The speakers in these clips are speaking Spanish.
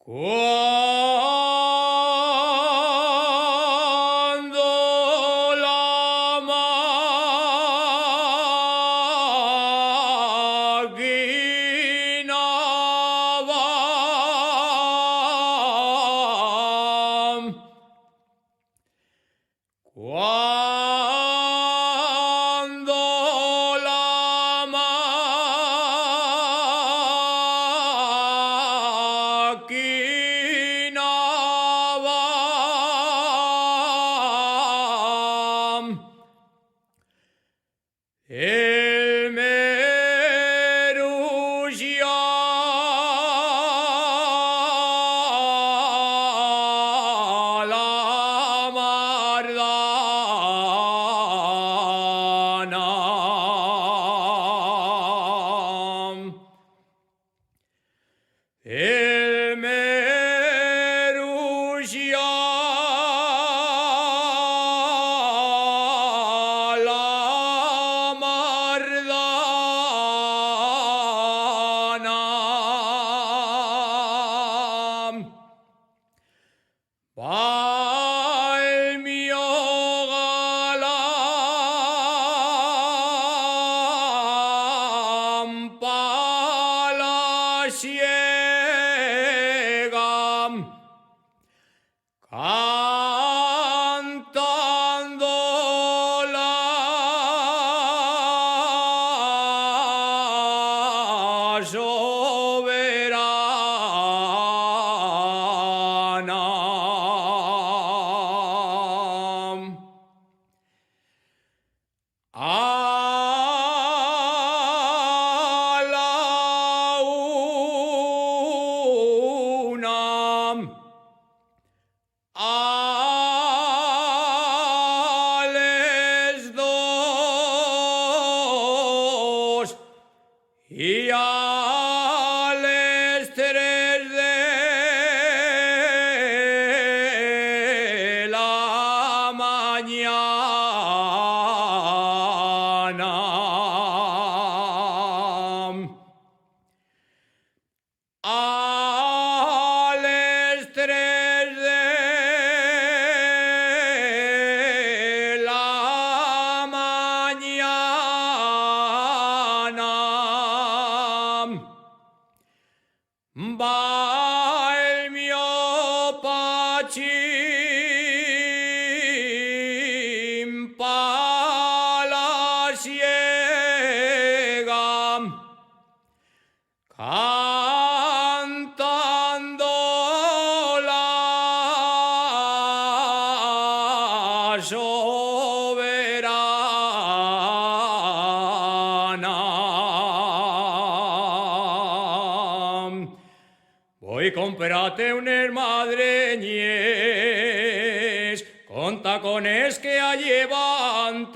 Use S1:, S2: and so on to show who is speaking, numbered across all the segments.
S1: Cuando la máquina va, cuando la máquina va, el Merus ya la mardana. El Merus ya la mardana. Va el mío galán pa la siega, cantando la soberana. A la una, a les dos y a les tres de la mañana. A les tres de la mañana va el mío Pachín pa la siega, cantando la soberana. Voy comprate unes madreñes con tacones que allevanten,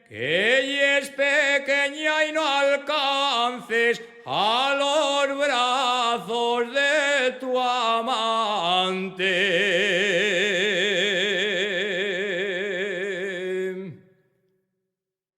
S1: que ella es pequeña y no alcances a los brazos de tu amante.